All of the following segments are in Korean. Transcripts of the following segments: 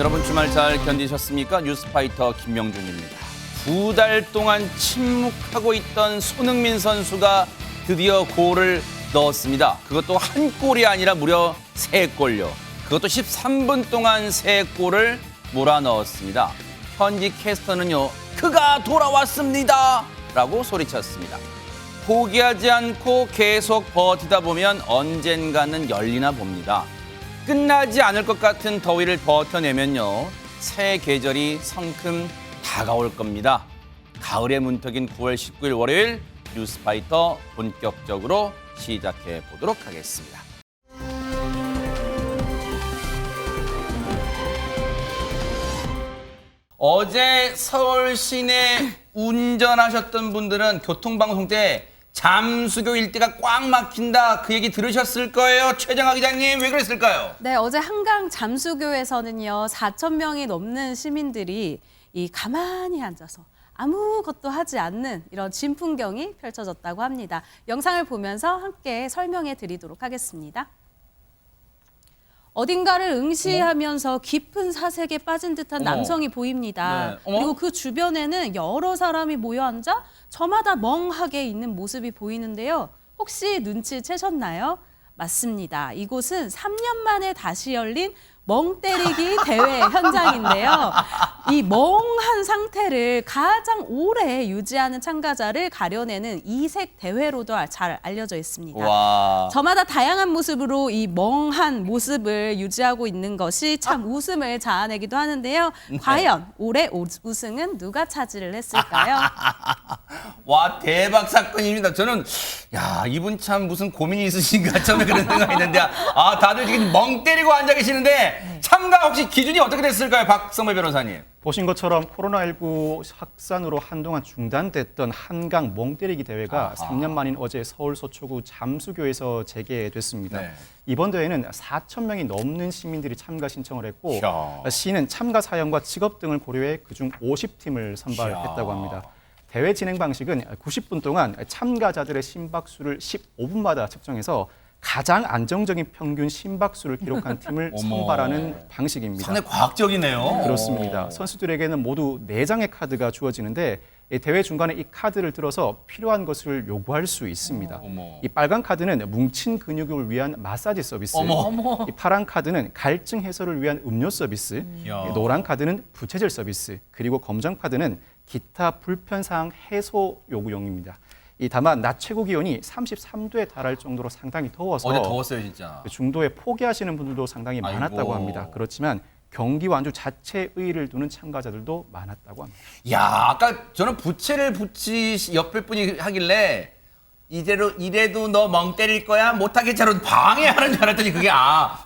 여러분 주말 잘 견디셨습니까? 뉴스파이터 김명준입니다. 2달 동안 침묵하고 있던 손흥민 선수가 드디어 골을 넣었습니다. 그것도 한 골이 아니라 무려 3골요. 그것도 13분 동안 3골을 몰아넣었습니다. 현지 캐스터는요, 그가 돌아왔습니다! 라고 소리쳤습니다. 포기하지 않고 계속 버티다 보면 언젠가는 열리나 봅니다. 끝나지 않을 것 같은 더위를 버텨내면요, 새 계절이 성큼 다가올 겁니다. 가을의 문턱인 9월 19일 월요일 뉴스파이터 본격적으로 시작해 보도록 하겠습니다. 어제 서울 시내 운전하셨던 분들은 교통방송 때 잠수교 일대가 꽉 막힌다, 그 얘기 들으셨을 거예요. 최정아 기자님, 왜 그랬을까요? 네, 어제 한강 잠수교에서는요, 4천 명이 넘는 시민들이 가만히 앉아서 아무것도 하지 않는 이런 진풍경이 펼쳐졌다고 합니다. 영상을 보면서 함께 설명해 드리도록 하겠습니다. 어딘가를 응시하면서 깊은 사색에 빠진 듯한 남성이 보입니다. 네. 그리고 그 주변에는 여러 사람이 모여 앉아 저마다 멍하게 있는 모습이 보이는데요. 혹시 눈치채셨나요? 맞습니다. 이곳은 3년 만에 다시 열린 멍 때리기 대회 현장인데요. 이 멍한 상태를 가장 오래 유지하는 참가자를 가려내는 이색 대회로도 잘 알려져 있습니다. 와. 저마다 다양한 모습으로 이 멍한 모습을 유지하고 있는 것이 참 웃음을 자아내기도 하는데요. 과연 올해 우승은 누가 차지를 했을까요? 와, 대박 사건입니다. 저는 이분 참 무슨 고민이 있으신가 처음에 그런 생각했는데, 다들 지금 멍 때리고 앉아 계시는데 참가 혹시 기준이 어떻게 됐을까요, 박성배 변호사님? 보신 것처럼 코로나19 확산으로 한동안 중단됐던 한강 멍때리기 대회가 3년 만인 어제 서울 서초구 잠수교에서 재개됐습니다. 네. 이번 대회는 4천 명이 넘는 시민들이 참가 신청을 했고, 이야. 시는 참가 사연과 직업 등을 고려해 그중 50팀을 선발했다고 합니다. 대회 진행 방식은 90분 동안 참가자들의 심박수를 15분마다 측정해서 가장 안정적인 평균 심박수를 기록한 팀을 선발하는 방식입니다. 상당히 과학적이네요. 그렇습니다. 선수들에게는 모두 4장의 카드가 주어지는데, 대회 중간에 이 카드를 들어서 필요한 것을 요구할 수 있습니다. 이 빨간 카드는 뭉친 근육을 위한 마사지 서비스, 이 파란 카드는 갈증 해소를 위한 음료 서비스, 노란 카드는 부채질 서비스, 그리고 검정 카드는 기타 불편사항 해소 요구용입니다. 다만 낮 최고 기온이 33도에 달할 정도로 상당히 더워서 어제 더웠어요, 진짜. 중도에 포기하시는 분들도 상당히 많았다고 합니다. 그렇지만 경기 완주 자체에 의의를 두는 참가자들도 많았다고 합니다. 아까 저는 부채를 옆에 분이 하길래 이래도 너 멍 때릴 거야? 못하겠잖아. 방해하는 줄 알았더니 그게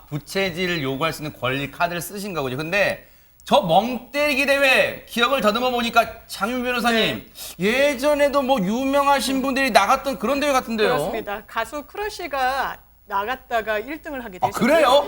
부채질 요구할 수 있는 권리 카드를 쓰신 거군요. 근데 저 멍 때리기 대회 기억을 더듬어 보니까 장윤 변호사님, 예전에도 뭐 유명하신 분들이 나갔던 그런 대회 같은데요. 그렇습니다. 가수 크러쉬가 나갔다가 1등을 하게 됐어요. 그래요?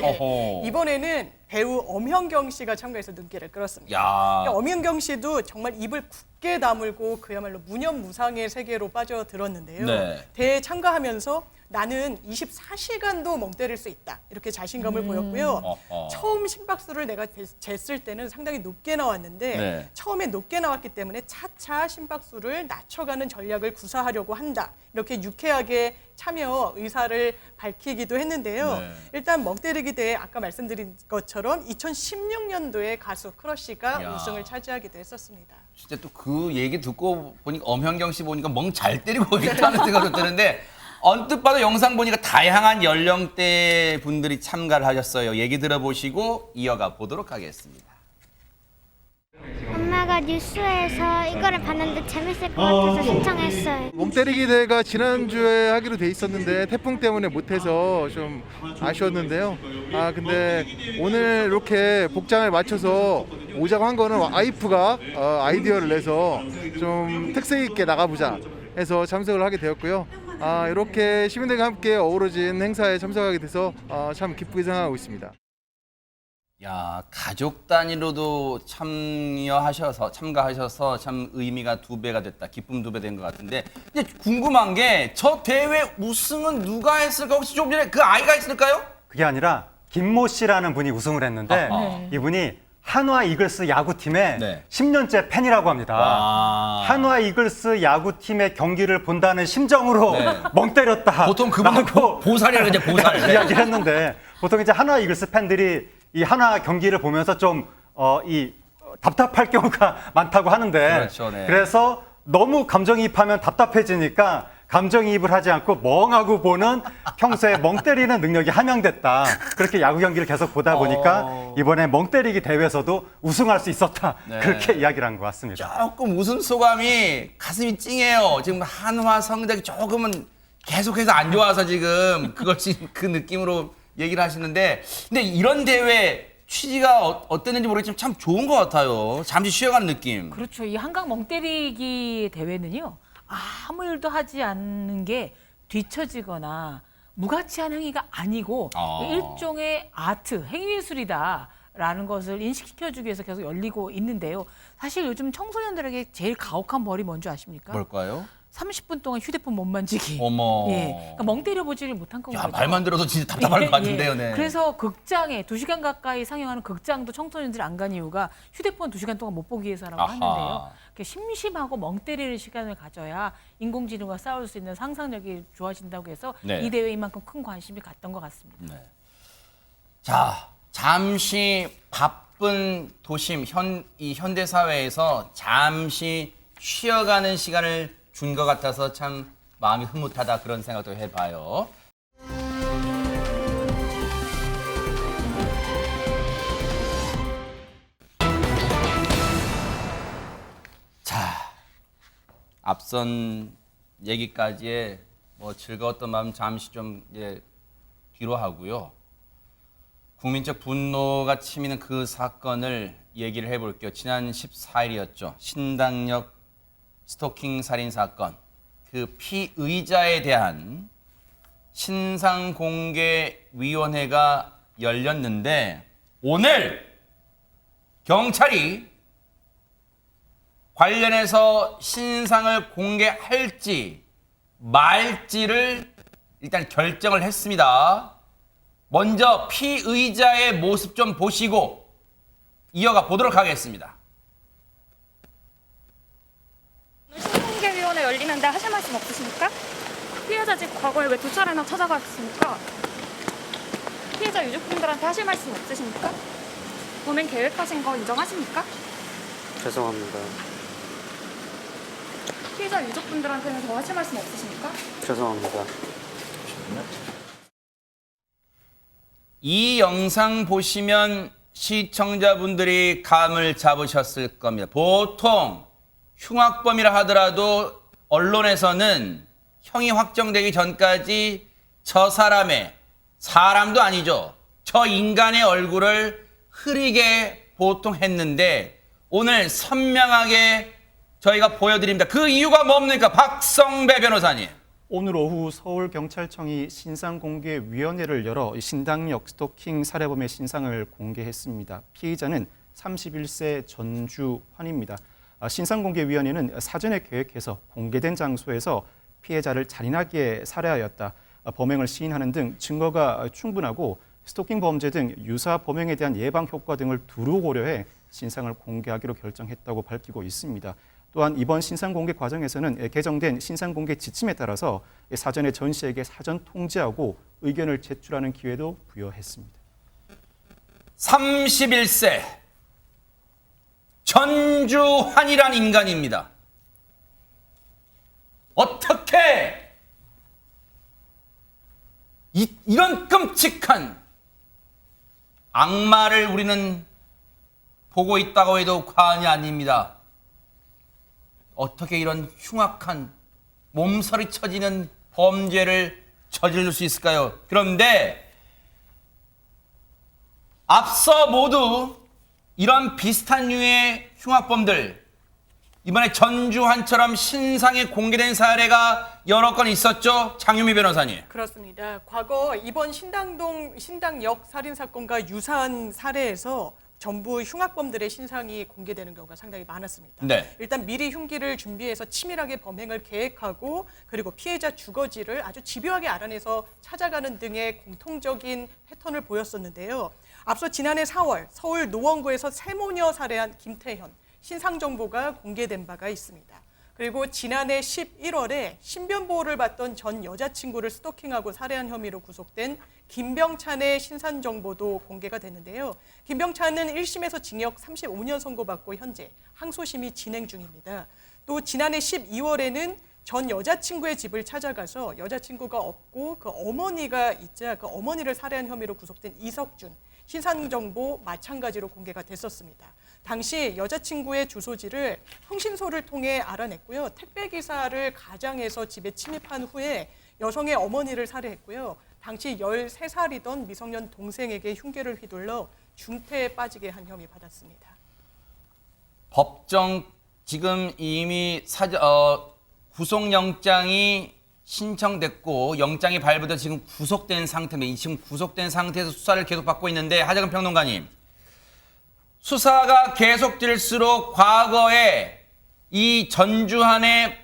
이번에는 배우 엄현경 씨가 참가해서 눈길을 끌었습니다. 엄현경 씨도 정말 입을 굳게 다물고 그야말로 무념무상의 세계로 빠져들었는데요. 네. 대회에 참가하면서 나는 24시간도 멍 때릴 수 있다, 이렇게 자신감을 보였고요. 처음 심박수를 내가 쟀을 때는 상당히 높게 나왔는데 처음에 높게 나왔기 때문에 차차 심박수를 낮춰가는 전략을 구사하려고 한다, 이렇게 유쾌하게 참여 의사를 밝히기도 했는데요. 일단 멍 때리기 대회 아까 말씀드린 것처럼 2016년도에 가수 크러쉬가 우승을 차지하기도 했었습니다. 진짜 또 그 얘기 듣고 보니까 엄현경 씨 보니까 멍 잘 때리고 있다는 생각이 드는데, 언뜻 봐도 영상 보니까 다양한 연령대 분들이 참가를 하셨어요. 얘기 들어보시고 이어가 보도록 하겠습니다. 엄마가 뉴스에서 이거를 봤는데 재밌을 것 같아서 신청했어요. 멍 때리기 대회가 지난주에 하기로 돼 있었는데 태풍 때문에 못해서 좀 아쉬웠는데요. 근데 오늘 이렇게 복장을 맞춰서 오자고 한 거는 와이프가 아이디어를 내서 좀 특색 있게 나가보자 해서 참석을 하게 되었고요. 이렇게 시민들과 함께 어우러진 행사에 참석하게 돼서 참 기쁘게 생각하고 있습니다. 가족 단위로도 참가하셔서 참 의미가 2배가 됐다, 기쁨 2배 된 것 같은데, 이제 궁금한 게 저 대회 우승은 누가 했을까? 혹시 좀 전에 그 아이가 했을까요? 그게 아니라 김모 씨라는 분이 우승을 했는데 이분이 한화 이글스 야구팀의 네. 10년째 팬이라고 합니다. 와. 한화 이글스 야구팀의 경기를 본다는 심정으로 네. 멍 때렸다. 보통 그분은 보살이라고 이제 보살. 네. 이야기를 했는데 보통 이제 한화 이글스 팬들이 이 한화 경기를 보면서 좀 답답할 경우가 많다고 하는데 그렇죠, 네. 그래서 너무 감정이입하면 답답해지니까 감정이입을 하지 않고 멍하고 보는 평소에 멍 때리는 능력이 함양됐다. 그렇게 야구 경기를 계속 보다 보니까 이번에 멍 때리기 대회에서도 우승할 수 있었다. 네. 그렇게 이야기를 한 것 같습니다. 조금 웃음 소감이 가슴이 찡해요. 지금 한화 성적이 조금은 계속해서 안 좋아서 지금 그걸 지금 그 느낌으로 얘기를 하시는데 근데 이런 대회 취지가 어땠는지 모르겠지만 참 좋은 것 같아요. 잠시 쉬어가는 느낌. 그렇죠. 이 한강 멍때리기 대회는요. 아무 일도 하지 않는 게 뒤처지거나 무가치한 행위가 아니고 일종의 아트, 행위예술이다라는 것을 인식시켜주기 위해서 계속 열리고 있는데요. 사실 요즘 청소년들에게 제일 가혹한 벌이 뭔지 아십니까? 뭘까요? 30분 동안 휴대폰 못 만지기. 어머. 예. 그러니까 멍 때려보지를 못한 거죠. 야, 말만 들어도 진짜 답답할 것 같은데요. 네. 그래서 극장에 2시간 가까이 상영하는 극장도 청소년들이 안 간 이유가 휴대폰 2시간 동안 못 보기 위해서라고 아하. 하는데요. 심심하고 멍 때리는 시간을 가져야 인공지능과 싸울 수 있는 상상력이 좋아진다고 해서 네. 이 대회에 이만큼 큰 관심이 갔던 것 같습니다. 네. 자, 잠시 바쁜 도심 이 현대 사회에서 잠시 쉬어가는 시간을 준 것 같아서 참 마음이 흐뭇하다 그런 생각도 해봐요. 자, 앞선 얘기까지의 즐거웠던 마음 잠시 좀 이제 뒤로 하고요. 국민적 분노가 치미는 그 사건을 얘기를 해볼게요. 지난 14일이었죠. 신당역 스토킹 살인 사건. 그 피의자에 대한 신상공개위원회가 열렸는데 오늘 경찰이 관련해서 신상을 공개할지 말지를 일단 결정을 했습니다. 먼저 피의자의 모습 좀 보시고 이어가 보도록 하겠습니다. 신상공개위원회 열리는데 하실 말씀 없으십니까? 피해자 집 과거에 왜 2차례나 찾아갔습니까? 피해자 유족분들한테 하실 말씀 없으십니까? 범행 계획하신 거 인정하십니까? 죄송합니다. 피해자 유족분들한테는 더 하실 말씀 없으십니까? 죄송합니다. 이 영상 보시면 시청자분들이 감을 잡으셨을 겁니다. 보통 흉악범이라 하더라도 언론에서는 형이 확정되기 전까지 저 사람도 아니죠. 저 인간의 얼굴을 흐리게 보통 했는데 오늘 선명하게 저희가 보여드립니다. 그 이유가 뭡니까? 박성배 변호사님. 오늘 오후 서울경찰청이 신상공개위원회를 열어 신당역 스토킹 살해범의 신상을 공개했습니다. 피의자는 31세 전주환입니다. 신상공개위원회는 사전에 계획해서 공개된 장소에서 피해자를 잔인하게 살해하였다. 범행을 시인하는 등 증거가 충분하고 스토킹 범죄 등 유사 범행에 대한 예방 효과 등을 두루 고려해 신상을 공개하기로 결정했다고 밝히고 있습니다. 또한 이번 신상 공개 과정에서는 개정된 신상 공개 지침에 따라서 사전에 전 씨에게 사전 통지하고 의견을 제출하는 기회도 부여했습니다. 31세 전주환이란 인간입니다. 어떻게 이런 끔찍한 악마를 우리는 보고 있다고 해도 과언이 아닙니다. 어떻게 이런 흉악한 몸서리 쳐지는 범죄를 저지를 수 있을까요? 그런데 앞서 모두 이런 비슷한 류의 흉악범들, 이번에 전주환처럼 신상이 공개된 사례가 여러 건 있었죠? 장유미 변호사님. 그렇습니다. 과거 이번 신당역 살인 사건과 유사한 사례에서 전부 흉악범들의 신상이 공개되는 경우가 상당히 많았습니다. 네. 일단 미리 흉기를 준비해서 치밀하게 범행을 계획하고 그리고 피해자 주거지를 아주 집요하게 알아내서 찾아가는 등의 공통적인 패턴을 보였었는데요. 앞서 지난해 4월 서울 노원구에서 세모녀 살해한 김태현, 신상정보가 공개된 바가 있습니다. 그리고 지난해 11월에 신변보호를 받던 전 여자친구를 스토킹하고 살해한 혐의로 구속된 김병찬의 신상정보도 공개가 됐는데요. 김병찬은 1심에서 징역 35년 선고받고 현재 항소심이 진행 중입니다. 또 지난해 12월에는 전 여자친구의 집을 찾아가서 여자친구가 없고 그 어머니가 있자 그 어머니를 살해한 혐의로 구속된 이석준, 신상정보 마찬가지로 공개가 됐었습니다. 당시 여자친구의 주소지를 흥신소를 통해 알아냈고요. 택배기사를 가장해서 집에 침입한 후에 여성의 어머니를 살해했고요. 당시 13살이던 미성년 동생에게 흉기를 휘둘러 중태에 빠지게 한 혐의 받았습니다. 법정 지금 이미 구속영장이 신청됐고 영장이 발부돼 지금 구속된 상태입니다. 지금 구속된 상태에서 수사를 계속 받고 있는데 하재근 평론가님, 수사가 계속될수록 과거에 이 전주환의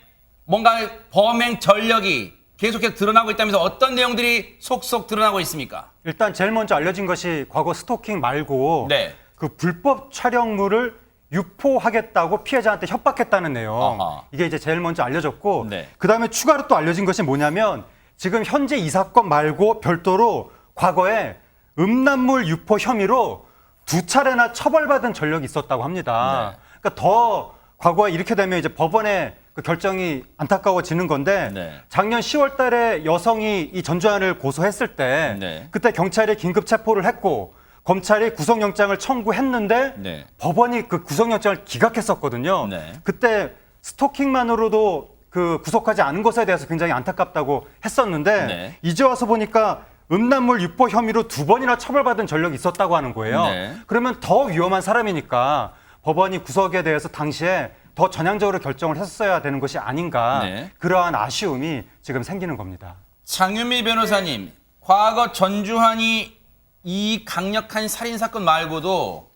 뭔가 범행 전력이 계속해서 드러나고 있다면서 어떤 내용들이 속속 드러나고 있습니까? 일단 제일 먼저 알려진 것이 과거 스토킹 말고 네. 그 불법 촬영물을 유포하겠다고 피해자한테 협박했다는 내용. 아하. 이게 이제 제일 먼저 알려졌고 네. 그다음에 추가로 또 알려진 것이 뭐냐면 지금 현재 이 사건 말고 별도로 과거에 음란물 유포 혐의로 2차례나 처벌받은 전력이 있었다고 합니다. 네. 그러니까 더 과거에 이렇게 되면 이제 법원의 그 결정이 안타까워지는 건데 네. 작년 10월 달에 여성이 이 전주환을 고소했을 때 네. 그때 경찰이 긴급 체포를 했고 검찰이 구속영장을 청구했는데 네. 법원이 그 구속영장을 기각했었거든요. 네. 그때 스토킹만으로도 그 구속하지 않은 것에 대해서 굉장히 안타깝다고 했었는데 네. 이제 와서 보니까 음란물 유포 혐의로 2번이나 처벌받은 전력이 있었다고 하는 거예요. 네. 그러면 더 위험한 사람이니까 법원이 구속에 대해서 당시에 더 전향적으로 결정을 했어야 되는 것이 아닌가. 네. 그러한 아쉬움이 지금 생기는 겁니다. 장윤미 변호사님, 과거 전주환이 이 강력한 살인사건 말고도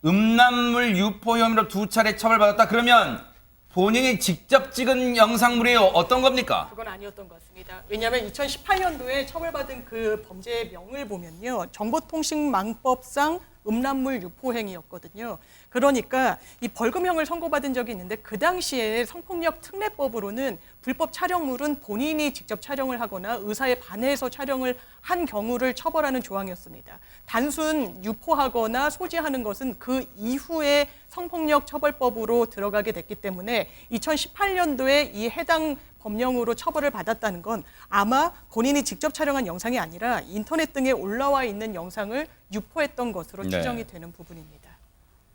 음란물 유포 혐의로 2차례 처벌받았다. 그러면 본인이 직접 찍은 영상물이 어떤 겁니까? 그건 아니었던 것 같습니다. 왜냐하면 2018년도에 처벌받은 그 범죄의 명을 보면요. 정보통신망법상 음란물 유포 행위였거든요. 그러니까 이 벌금형을 선고받은 적이 있는데 그 당시에 성폭력 특례법으로는 불법 촬영물은 본인이 직접 촬영을 하거나 의사에 반해서 촬영을 한 경우를 처벌하는 조항이었습니다. 단순 유포하거나 소지하는 것은 그 이후에 성폭력 처벌법으로 들어가게 됐기 때문에 2018년도에 이 해당 법령으로 처벌을 받았다는 건 아마 본인이 직접 촬영한 영상이 아니라 인터넷 등에 올라와 있는 영상을 유포했던 것으로 네. 추정이 되는 부분입니다.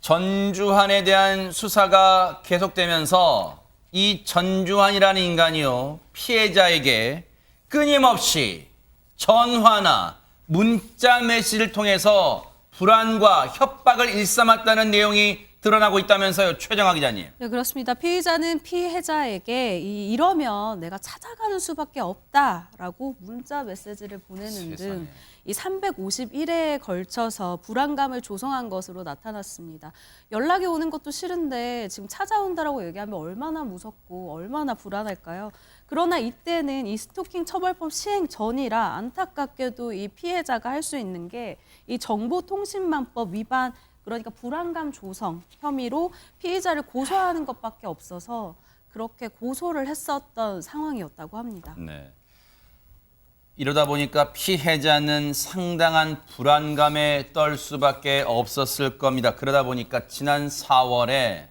전주환에 대한 수사가 계속되면서 이 전주환이라는 인간이요, 피해자에게 끊임없이 전화나 문자 메시지를 통해서 불안과 협박을 일삼았다는 내용이 드러나고 있다면서요, 최정화 기자님. 네, 그렇습니다. 피의자는 피해자에게 이러면 내가 찾아가는 수밖에 없다라고 문자 메시지를 보내는 등 이 351회에 걸쳐서 불안감을 조성한 것으로 나타났습니다. 연락이 오는 것도 싫은데 지금 찾아온다라고 얘기하면 얼마나 무섭고 얼마나 불안할까요? 그러나 이때는 이 스토킹 처벌법 시행 전이라 안타깝게도 이 피해자가 할 수 있는 게 이 정보통신망법 위반, 그러니까 불안감 조성 혐의로 피해자를 고소하는 것밖에 없어서 그렇게 고소를 했었던 상황이었다고 합니다. 네. 이러다 보니까 피해자는 상당한 불안감에 떨 수밖에 없었을 겁니다. 그러다 보니까 지난 4월에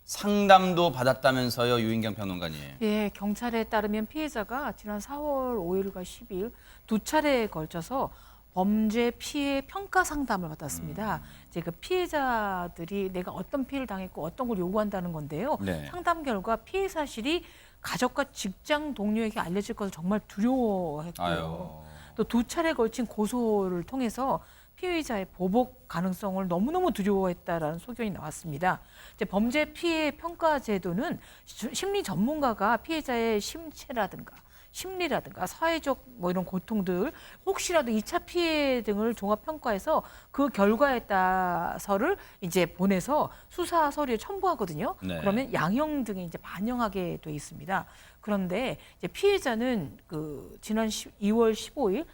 상담도 받았다면서요, 유인경 평론가님. 예, 경찰에 따르면 피해자가 지난 4월 5일과 10일 2차례에 걸쳐서 범죄 피해 평가 상담을 받았습니다. 이제 그 피해자들이 내가 어떤 피해를 당했고 어떤 걸 요구한다는 건데요. 네. 상담 결과 피해 사실이 가족과 직장 동료에게 알려질 것을 정말 두려워했고요. 아유. 또 2차례에 걸친 고소를 통해서 피해자의 보복 가능성을 너무너무 두려워했다라는 소견이 나왔습니다. 이제 범죄 피해 평가 제도는 심리 전문가가 피해자의 신체라든가 심리라든가 사회적 뭐 이런 고통들, 혹시라도 2차 피해 등을 종합 평가해서 그 결과에 따라서를 이제 보내서 수사 서류에 첨부하거든요. 네. 그러면 양형 등에 이제 반영하게 돼 있습니다. 그런데 이제 피해자는 그 지난 2월 15일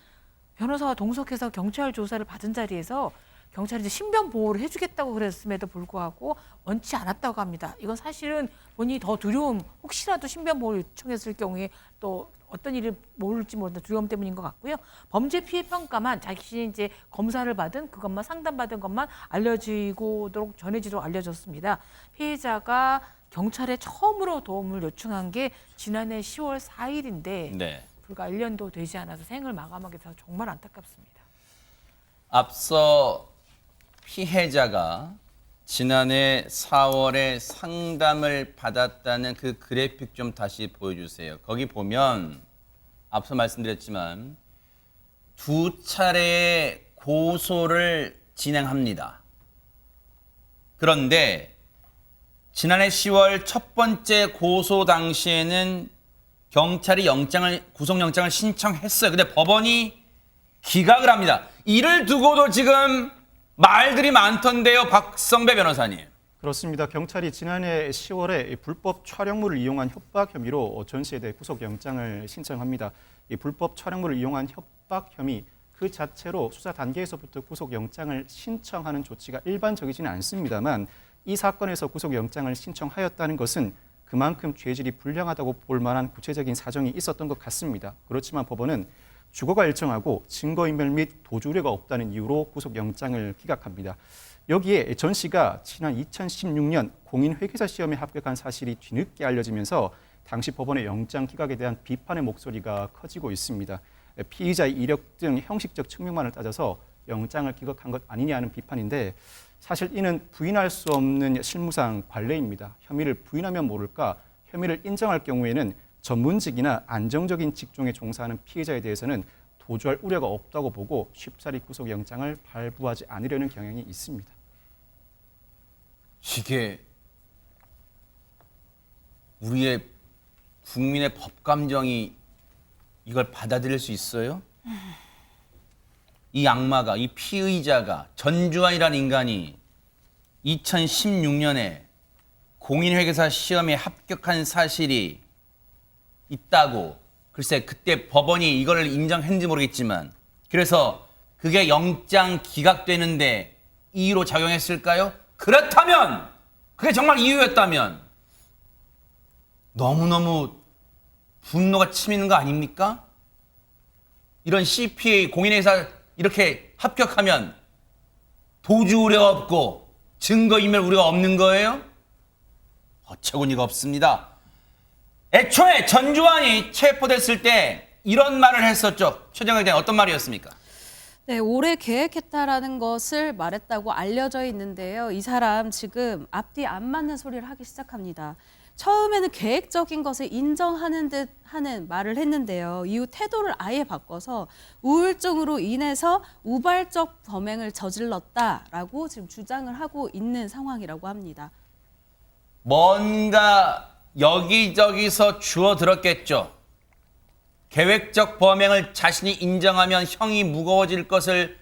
변호사와 동석해서 경찰 조사를 받은 자리에서 경찰이 이제 신변 보호를 해주겠다고 그랬음에도 불구하고 원치 않았다고 합니다. 이건 사실은 본인이 더 두려움, 혹시라도 신변 보호를 요청했을 경우에 또 어떤 일이 모를지 모르는 두려움 때문인 것 같고요. 범죄 피해 평가만 자신이 이제 검사를 받은 그것만 상담받은 것만 알려지도록 전해지도록 알려졌습니다. 피해자가 경찰에 처음으로 도움을 요청한 게 지난해 10월 4일인데 네. 불과 1년도 되지 않아서 생을 마감하게 돼서 정말 안타깝습니다. 앞서 피해자가 지난해 4월에 상담을 받았다는 그 그래픽 좀 다시 보여주세요. 거기 보면 앞서 말씀드렸지만 2차례의 고소를 진행합니다. 그런데 지난해 10월 첫 번째 고소 당시에는 경찰이 구속영장을 신청했어요. 근데 법원이 기각을 합니다. 이를 두고도 지금 말들이 많던데요, 박성배 변호사님. 그렇습니다. 경찰이 지난해 10월에 불법 촬영물을 이용한 협박 혐의로 전 씨에 대해 구속영장을 신청합니다. 이 불법 촬영물을 이용한 협박 혐의 그 자체로 수사 단계에서부터 구속영장을 신청하는 조치가 일반적이지는 않습니다만 이 사건에서 구속영장을 신청하였다는 것은 그만큼 죄질이 불량하다고 볼 만한 구체적인 사정이 있었던 것 같습니다. 그렇지만 법원은 주거가 일정하고 증거인멸 및 도주 우려가 없다는 이유로 구속영장을 기각합니다. 여기에 전 씨가 지난 2016년 공인회계사 시험에 합격한 사실이 뒤늦게 알려지면서 당시 법원의 영장 기각에 대한 비판의 목소리가 커지고 있습니다. 피의자의 이력 등 형식적 측면만을 따져서 영장을 기각한 것 아니냐는 비판인데 사실 이는 부인할 수 없는 실무상 관례입니다. 혐의를 부인하면 모를까 혐의를 인정할 경우에는 전문직이나 안정적인 직종에 종사하는 피해자에 대해서는 도주할 우려가 없다고 보고 쉽사리 구속영장을 발부하지 않으려는 경향이 있습니다. 이게 우리의 국민의 법감정이 이걸 받아들일 수 있어요? 이 악마가, 이 피의자가 전주환이라는 인간이 2016년에 공인회계사 시험에 합격한 사실이 있다고 글쎄 그때 법원이 이걸 인정했는지 모르겠지만 그래서 그게 영장 기각되는데 이유로 작용했을까요? 그렇다면 그게 정말 이유였다면 너무너무 분노가 치미는 거 아닙니까? 이런 CPA 공인회사 이렇게 합격하면 도주 우려가 없고 증거인멸 우려가 없는 거예요? 어처구니가 없습니다. 애초에 전주환이 체포됐을 때 이런 말을 했었죠. 최정혁에 대한 어떤 말이었습니까? 네, 오래 계획했다라는 것을 말했다고 알려져 있는데요. 이 사람 지금 앞뒤 안 맞는 소리를 하기 시작합니다. 처음에는 계획적인 것을 인정하는 듯 하는 말을 했는데요. 이후 태도를 아예 바꿔서 우울증으로 인해서 우발적 범행을 저질렀다라고 지금 주장을 하고 있는 상황이라고 합니다. 뭔가 여기저기서 주워들었겠죠. 계획적 범행을 자신이 인정하면 형이 무거워질 것을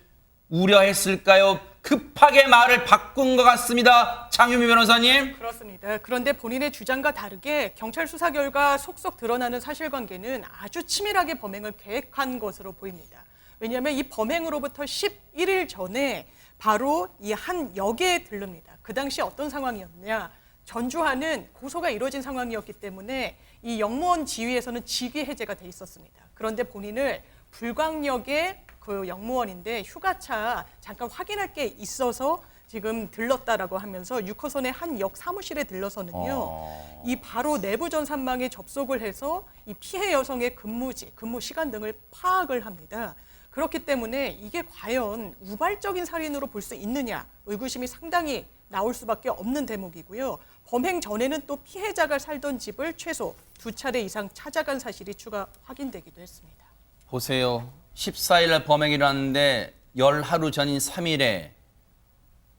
우려했을까요? 급하게 말을 바꾼 것 같습니다. 장유미 변호사님. 그렇습니다. 그런데 본인의 주장과 다르게 경찰 수사 결과 속속 드러나는 사실관계는 아주 치밀하게 범행을 계획한 것으로 보입니다. 왜냐하면 이 범행으로부터 11일 전에 바로 이 한 역에 들릅니다. 그 당시 어떤 상황이었냐? 전주환은 고소가 이루어진 상황이었기 때문에 이 역무원 지위에서는 직위 해제가 돼 있었습니다. 그런데 본인을 불광역의 그 역무원인데 휴가차 잠깐 확인할 게 있어서 지금 들렀다라고 하면서 6호선의 한 역 사무실에 들러서는요. 이 바로 내부 전산망에 접속을 해서 이 피해 여성의 근무지, 근무 시간 등을 파악을 합니다. 그렇기 때문에 이게 과연 우발적인 살인으로 볼 수 있느냐 의구심이 상당히 나올 수밖에 없는 대목이고요. 범행 전에는 또 피해자가 살던 집을 최소 2차례 이상 찾아간 사실이 추가 확인되기도 했습니다. 보세요. 14일 범행이 일어났는데 열 하루 전인 3일에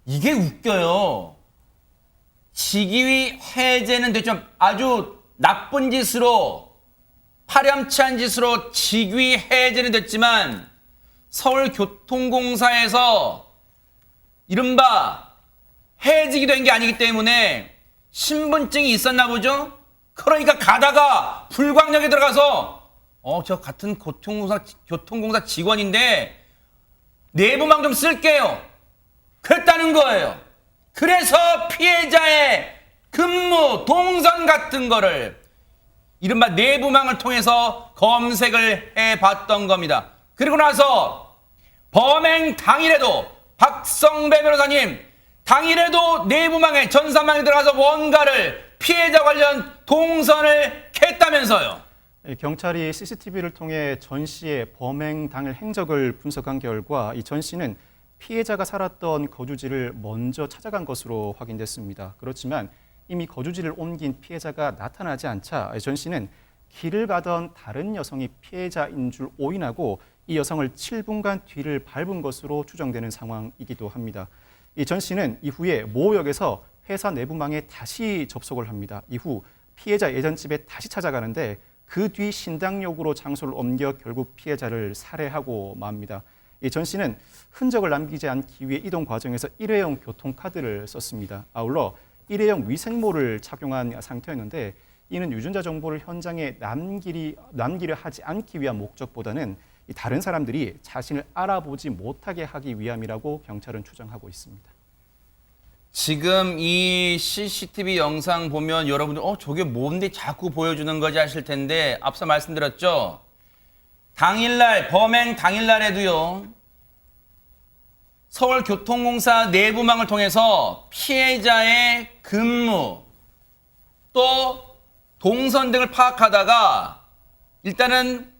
이게 웃겨요. 직위 해제는 됐죠. 아주 나쁜 짓으로 파렴치한 짓으로 직위 해제는 됐지만 서울교통공사에서 이른바 해직이 된 게 아니기 때문에 신분증이 있었나 보죠. 그러니까 가다가 불광역에 들어가서 저 같은 교통공사 직원인데 내부망 좀 쓸게요. 그랬다는 거예요. 그래서 피해자의 근무, 동선 같은 거를 이른바 내부망을 통해서 검색을 해봤던 겁니다. 그리고 나서 범행 당일에도 박성배 변호사님, 당일에도 내부망에 전산망에 들어가서 뭔가를 피해자 관련 동선을 캤다면서요. 경찰이 CCTV를 통해 전 씨의 범행 당일 행적을 분석한 결과 이 전 씨는 피해자가 살았던 거주지를 먼저 찾아간 것으로 확인됐습니다. 그렇지만 이미 거주지를 옮긴 피해자가 나타나지 않자 전 씨는 길을 가던 다른 여성이 피해자인 줄 오인하고 이 여성을 7분간 뒤를 밟은 것으로 추정되는 상황이기도 합니다. 이 전 씨는 이후에 모역에서 회사 내부망에 다시 접속을 합니다. 이후 피해자 예전 집에 다시 찾아가는데 그 뒤 신당역으로 장소를 옮겨 결국 피해자를 살해하고 맙니다. 이 전 씨는 흔적을 남기지 않기 위해 이동 과정에서 일회용 교통카드를 썼습니다. 아울러 일회용 위생모를 착용한 상태였는데 이는 유전자 정보를 현장에 남기려 하지 않기 위한 목적보다는 다른 사람들이 자신을 알아보지 못하게 하기 위함이라고 경찰은 추정하고 있습니다. 지금 이 CCTV 영상 보면 여러분들 저게 뭔데 자꾸 보여주는 거지 하실 텐데 앞서 말씀드렸죠. 당일날 범행 당일날에도요. 서울교통공사 내부망을 통해서 피해자의 근무 또 동선 등을 파악하다가 일단은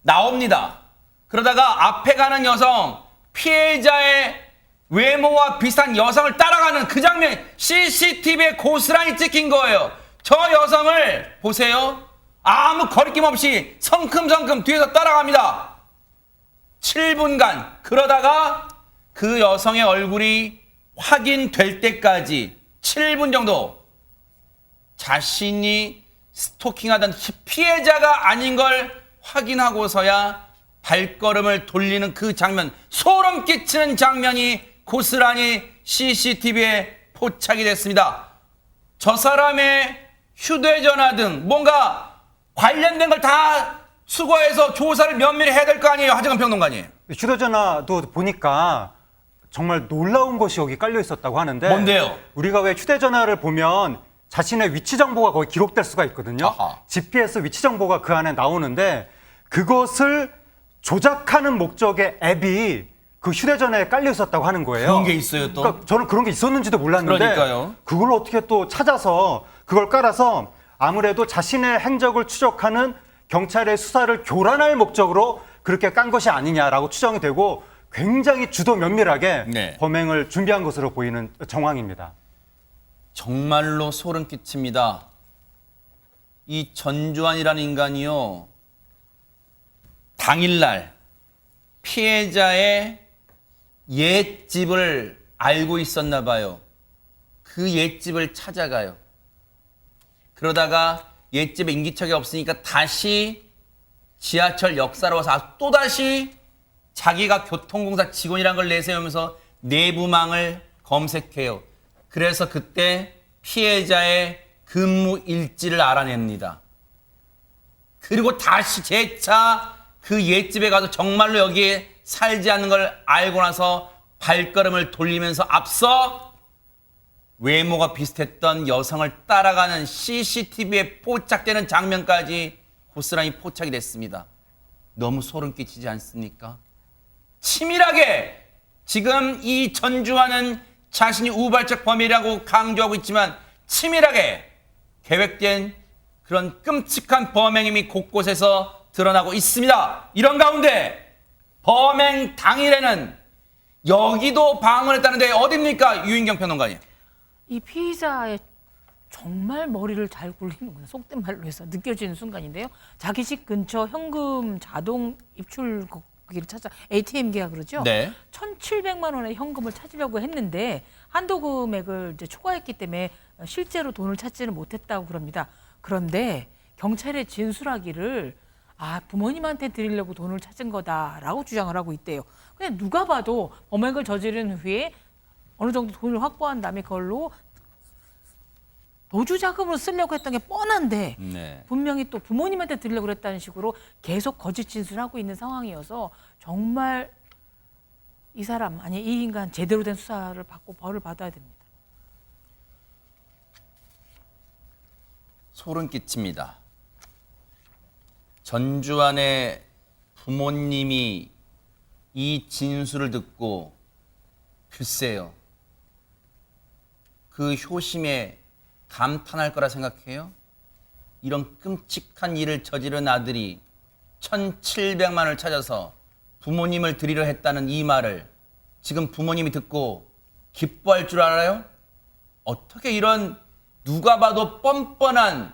나옵니다. 그러다가 앞에 가는 여성, 피해자의 외모와 비슷한 여성을 따라가는 그 장면 CCTV에 고스란히 찍힌 거예요. 저 여성을 보세요. 아무 거리낌 없이 성큼성큼 뒤에서 따라갑니다. 7분간 그러다가 그 여성의 얼굴이 확인될 때까지 7분 정도 자신이 스토킹하던 피해자가 아닌 걸 확인하고서야 발걸음을 돌리는 그 장면, 소름 끼치는 장면이 고스란히 CCTV에 포착이 됐습니다. 저 사람의 휴대전화 등 뭔가 관련된 걸 다 수거해서 조사를 면밀히 해야 될 거 아니에요, 하정은 평론가님. 휴대전화도 보니까 정말 놀라운 것이 여기 깔려 있었다고 하는데 뭔데요? 우리가 왜 휴대전화를 보면 자신의 위치 정보가 거기 기록될 수가 있거든요. 아하. GPS 위치 정보가 그 안에 나오는데 그것을 조작하는 목적의 앱이 그 휴대전화에 깔려 있었다고 하는 거예요. 그런 게 있어요, 또? 그러니까 저는 그런 게 있었는지도 몰랐는데 그러니까요. 그걸 어떻게 또 찾아서 그걸 깔아서 아무래도 자신의 행적을 추적하는 경찰의 수사를 교란할 목적으로 그렇게 깐 것이 아니냐라고 추정이 되고 굉장히 주도 면밀하게 네. 범행을 준비한 것으로 보이는 정황입니다. 정말로 소름 끼칩니다. 이 전주환이라는 인간이요. 당일날 피해자의 옛집을 알고 있었나 봐요. 그 옛집을 찾아가요. 그러다가 옛집에 인기척이 없으니까 다시 지하철 역사로 와서 또다시 자기가 교통공사 직원이라는 걸 내세우면서 내부망을 검색해요. 그래서 그때 피해자의 근무 일지를 알아냅니다. 그리고 다시 재차 그 옛집에 가서 정말로 여기에 살지 않는 걸 알고 나서 발걸음을 돌리면서 앞서 외모가 비슷했던 여성을 따라가는 CCTV에 포착되는 장면까지 고스란히 포착이 됐습니다. 너무 소름 끼치지 않습니까? 치밀하게 지금 이 전주환은 자신이 우발적 범인이라고 강조하고 있지만 치밀하게 계획된 그런 끔찍한 범행임이 곳곳에서 드러나고 있습니다. 이런 가운데 범행 당일에는 여기도 방문했다는데 어딥니까? 유인경 평론가님. 이 피의자의 정말 머리를 잘 굴리는구나. 속된 말로 해서 느껴지는 순간인데요. 자기 집 근처 현금 자동 입출 거기를 찾아 ATM기가 그러죠. 네. 1,700만 원의 현금을 찾으려고 했는데 한도 금액을 이제 초과했기 때문에 실제로 돈을 찾지는 못했다고 그럽니다. 그런데 경찰에 진술하기를 부모님한테 드리려고 돈을 찾은 거다라고 주장을 하고 있대요. 근데 누가 봐도 범행을 저지른 후에 어느 정도 돈을 확보한 다음에 그걸로 도주 자금으로 쓰려고 했던 게 뻔한데 네. 분명히 또 부모님한테 드리려고 그랬다는 식으로 계속 거짓 진술을 하고 있는 상황이어서 정말 이 사람 아니 이 인간 제대로 된 수사를 받고 벌을 받아야 됩니다. 소름 끼칩니다. 전주환의 부모님이 이 진술을 듣고 글쎄요. 그 효심에 감탄할 거라 생각해요? 이런 끔찍한 일을 저지른 아들이 1,700만 원을 찾아서 부모님을 드리려 했다는 이 말을 지금 부모님이 듣고 기뻐할 줄 알아요? 어떻게 이런 누가 봐도 뻔뻔한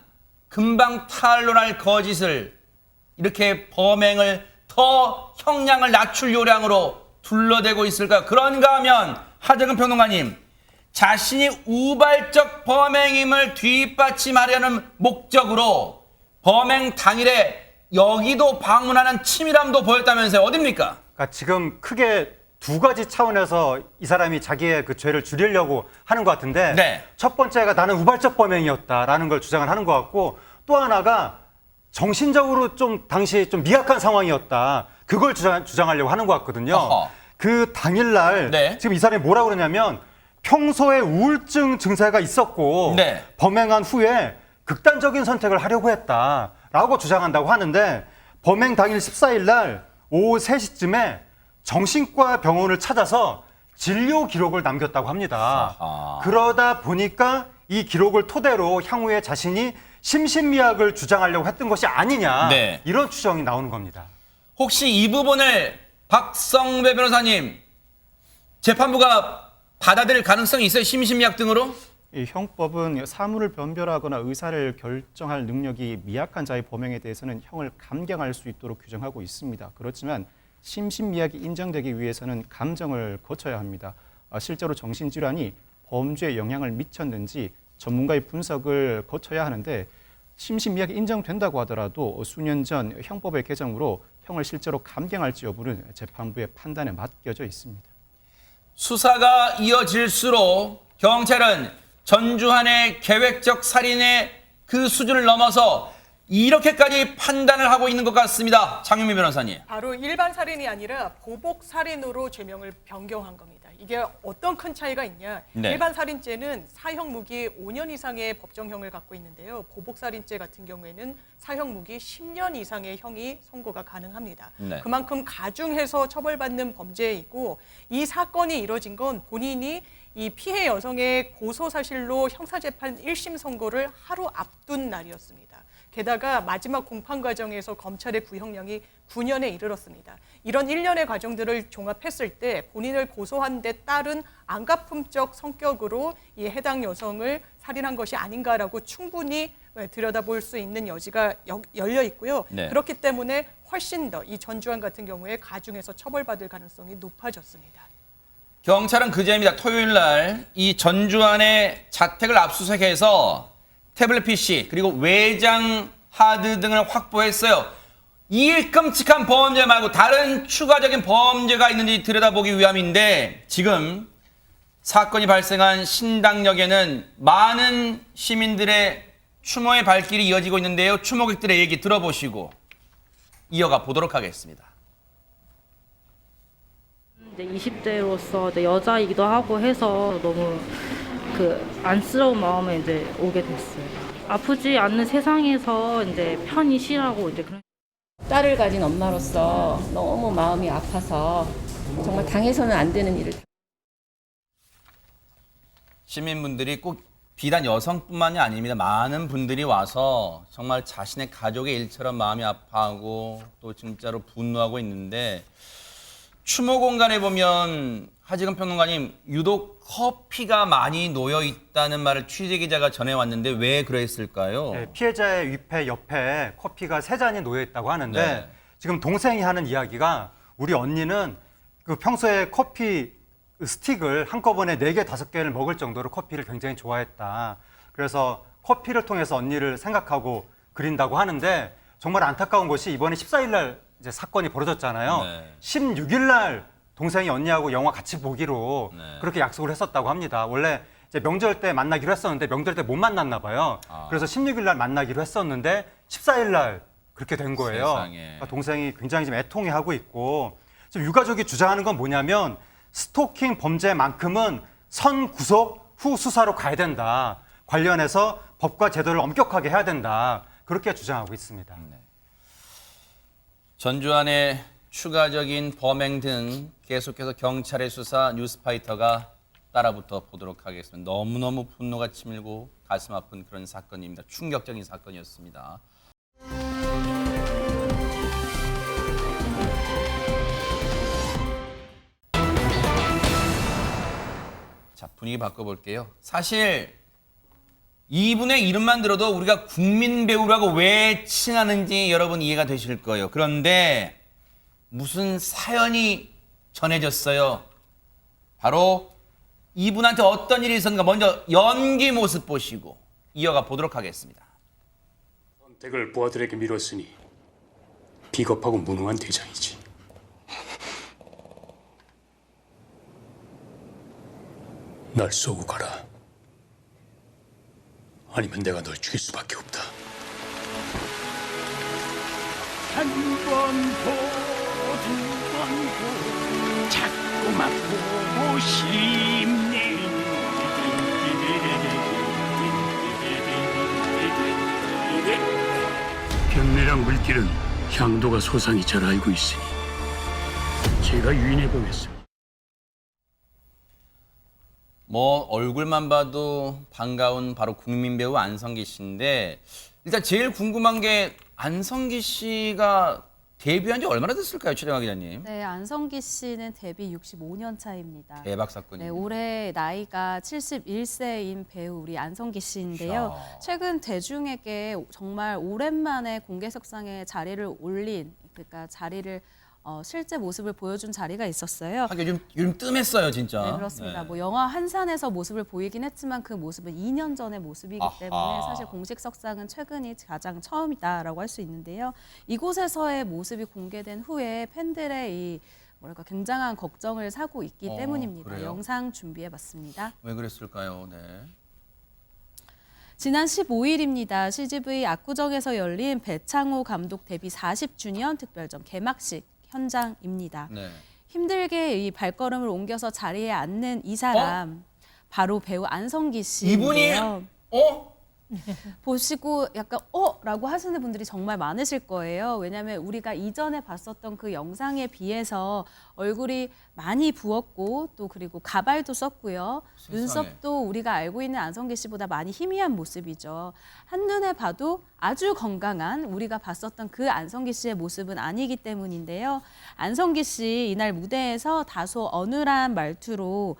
금방 탄로날 거짓을 이렇게 범행을 더 형량을 낮출 요량으로 둘러대고 있을까? 그런가 하면 하재근 평론가님, 자신이 우발적 범행임을 뒷받침하려는 목적으로 범행 당일에 여기도 방문하는 치밀함도 보였다면서요. 어딥니까? 그러니까 지금 크게 두 가지 차원에서 이 사람이 자기의 그 죄를 줄이려고 하는 것 같은데 네. 첫 번째가 나는 우발적 범행이었다라는 걸 주장을 하는 것 같고 또 하나가 정신적으로 좀 당시 좀 미약한 상황이었다. 그걸 주장하려고 하는 것 같거든요. 어허. 그 당일날 네. 지금 이 사람이 뭐라고 그러냐면 평소에 우울증 증세가 있었고 네. 범행한 후에 극단적인 선택을 하려고 했다라고 주장한다고 하는데 범행 당일 14일 날 오후 3시쯤에 정신과 병원을 찾아서 진료 기록을 남겼다고 합니다. 아하. 그러다 보니까 이 기록을 토대로 향후에 자신이 심신미약을 주장하려고 했던 것이 아니냐 네. 이런 추정이 나오는 겁니다. 혹시 이 부분을 박성배 변호사님 재판부가 받아들일 가능성이 있어요? 심신미약 등으로? 이 형법은 사물을 변별하거나 의사를 결정할 능력이 미약한 자의 범행에 대해서는 형을 감경할 수 있도록 규정하고 있습니다. 그렇지만 심신미약이 인정되기 위해서는 감정을 거쳐야 합니다. 실제로 정신질환이 범죄에 영향을 미쳤는지 전문가의 분석을 거쳐야 하는데 심신미약이 인정된다고 하더라도 수년 전 형법의 개정으로 형을 실제로 감경할지 여부는 재판부의 판단에 맡겨져 있습니다. 수사가 이어질수록 경찰은 전주환의 계획적 살인의 그 수준을 넘어서 이렇게까지 판단을 하고 있는 것 같습니다. 장윤미 변호사님. 바로 일반 살인이 아니라 보복 살인으로 죄명을 변경한 겁니다. 이게 어떤 큰 차이가 있냐? 네. 일반 살인죄는 사형 무기 5년 이상의 법정형을 갖고 있는데요. 보복 살인죄 같은 경우에는 사형 무기 10년 이상의 형이 선고가 가능합니다. 네. 그만큼 가중해서 처벌받는 범죄이고 이 사건이 이뤄진 건 본인이 이 피해 여성의 고소 사실로 형사재판 1심 선고를 하루 앞둔 날이었습니다. 게다가 마지막 공판 과정에서 검찰의 구형량이 9년에 이르렀습니다. 이런 일련의 과정들을 종합했을 때 본인을 고소한 데 따른 안가품적 성격으로 이 해당 여성을 살인한 것이 아닌가라고 충분히 들여다볼 수 있는 여지가 열려 있고요. 네. 그렇기 때문에 훨씬 더 이 전주환 같은 경우에 가중해서 처벌받을 가능성이 높아졌습니다. 경찰은 그제입니다. 토요일 날 이 전주환의 자택을 압수수색해서 태블릿 PC 그리고 외장 하드 등을 확보했어요. 이 끔찍한 범죄 말고 다른 추가적인 범죄가 있는지 들여다보기 위함인데 지금 사건이 발생한 신당역에는 많은 시민들의 추모의 발길이 이어지고 있는데요. 추모객들의 얘기 들어보시고 이어가 보도록 하겠습니다. 이제 20대로서 여자이기도 하고 해서 너무 안쓰러운 마음에 이제 오게 됐어요. 아프지 않는 세상에서 이제 편히 쉬라고 이제 그런. 딸을 가진 엄마로서 너무 마음이 아파서 정말 당해서는 안 되는 일을. 시민분들이 꼭 비단 여성뿐만이 아닙니다. 많은 분들이 와서 정말 자신의 가족의 일처럼 마음이 아파하고 또 진짜로 분노하고 있는데 추모 공간에 보면 하재근 평론가님 유독 커피가 많이 놓여 있다는 말을 취재 기자가 전해왔는데 왜 그랬을까요? 네, 피해자의 위패 옆에 커피가 3잔이 놓여 있다고 하는데 네. 지금 동생이 하는 이야기가 우리 언니는 그 평소에 커피 스틱을 한꺼번에 4개, 5개를 먹을 정도로 커피를 굉장히 좋아했다. 그래서 커피를 통해서 언니를 생각하고 그린다고 하는데 정말 안타까운 것이 이번에 14일 날 이제 사건이 벌어졌잖아요. 네. 16일 날 동생이 언니하고 영화 같이 보기로 네. 그렇게 약속을 했었다고 합니다. 원래 이제 명절 때 만나기로 했었는데 명절 때 못 만났나 봐요. 그래서 16일 날 만나기로 했었는데 14일 날 그렇게 된 거예요. 세상에. 그러니까 동생이 굉장히 지금 애통해하고 있고 지금 유가족이 주장하는 건 뭐냐면 스토킹 범죄만큼은 선 구속 후 수사로 가야 된다. 관련해서 법과 제도를 엄격하게 해야 된다. 그렇게 주장하고 있습니다. 전주안의 추가적인 범행 등 계속해서 경찰의 수사 뉴스파이터가 따라붙어 보도록 하겠습니다. 너무너무 분노가 치밀고 가슴 아픈 그런 사건입니다. 충격적인 사건이었습니다. 자, 분위기 바꿔볼게요. 사실 이분의 이름만 들어도 우리가 국민 배우라고 왜 칭하는지 여러분 이해가 되실 거예요. 그런데 무슨 사연이 전해졌어요. 바로 이분한테 어떤 일이 있었는가 먼저 연기 모습 보시고 이어가 보도록 하겠습니다. 선택을 부하들에게 미뤘으니 비겁하고 무능한 대장이지. 날 쏘고 가라. 아니면 내가 널 죽일 수밖에 없다. 한 번 보, 두 번 보, 자꾸만 보고 싶네. 경매랑 물길은 향도가 소상히 잘 알고 있으니 제가 유인해 보겠습니다. 뭐 얼굴만 봐도 반가운 바로 국민 배우 안성기 씨인데 일단 제일 궁금한 게 안성기 씨가 데뷔한 지 얼마나 됐을까요, 최정화 기자님? 네, 안성기 씨는 데뷔 65년 차입니다. 대박 사건이에요. 네, 올해 나이가 71세인 배우 우리 안성기 씨인데요. 최근 대중에게 정말 오랜만에 공개석상에 자리를 올린, 그러니까 자리를 실제 모습을 보여준 자리가 있었어요. 하긴 요즘 뜸했어요, 진짜. 네, 그렇습니다. 네. 뭐 영화 한산에서 모습을 보이긴 했지만 그 모습은 2년 전의 모습이기 때문에 사실 공식 석상은 최근이 가장 처음이다라고 할 수 있는데요. 이곳에서의 모습이 공개된 후에 팬들의 이 뭐랄까 굉장한 걱정을 사고 있기 때문입니다. 그래요? 영상 준비해봤습니다. 왜 그랬을까요? 네. 지난 15일입니다. CGV 압구정에서 열린 배창호 감독 데뷔 40주년 특별전 개막식 현장입니다. 네. 힘들게 이 발걸음을 옮겨서 자리에 앉는 이 사람 바로 배우 안성기 씨인데요. 이분이 보시고 약간 라고 하시는 분들이 정말 많으실 거예요. 왜냐하면 우리가 이전에 봤었던 그 영상에 비해서 얼굴이 많이 부었고 또 그리고 가발도 썼고요. 세상에. 눈썹도 우리가 알고 있는 안성기 씨보다 많이 희미한 모습이죠. 한눈에 봐도 아주 건강한 우리가 봤었던 그 안성기 씨의 모습은 아니기 때문인데요. 안성기 씨 이날 무대에서 다소 어눌한 말투로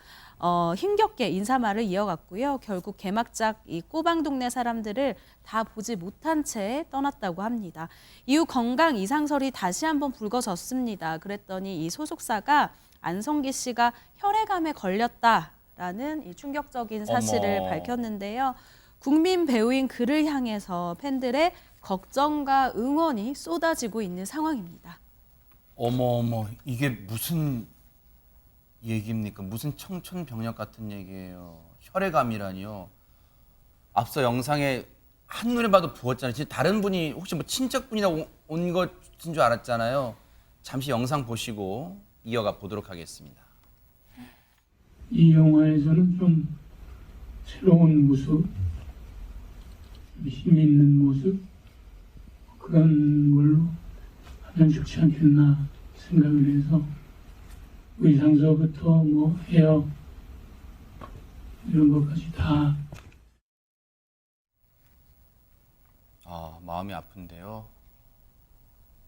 힘겹게 인사말을 이어갔고요. 결국 개막작 이 꼬방 동네 사람들을 다 보지 못한 채 떠났다고 합니다. 이후 건강 이상설이 다시 한번 불거졌습니다. 그랬더니 이 소속사가 안성기 씨가 혈액암에 걸렸다라는 이 충격적인 사실을 밝혔는데요. 국민 배우인 그를 향해서 팬들의 걱정과 응원이 쏟아지고 있는 상황입니다. 어머, 이게 무슨 얘기입니까? 무슨 청천벽력 같은 얘기예요. 혈액암이라니요. 앞서 영상에 한눈에 봐도 부었잖아요. 진짜 다른 분이 혹시 뭐 친척분이나 온 것인 줄 알았잖아요. 잠시 영상 보시고 이어가 보도록 하겠습니다. 이 영화에서는 좀 새로운 모습, 좀 힘 있는 모습 그런 걸로 하면 좋지 않겠나 생각을 해서 의상서부터 뭐 헤어 이런 것까지 다. 마음이 아픈데요.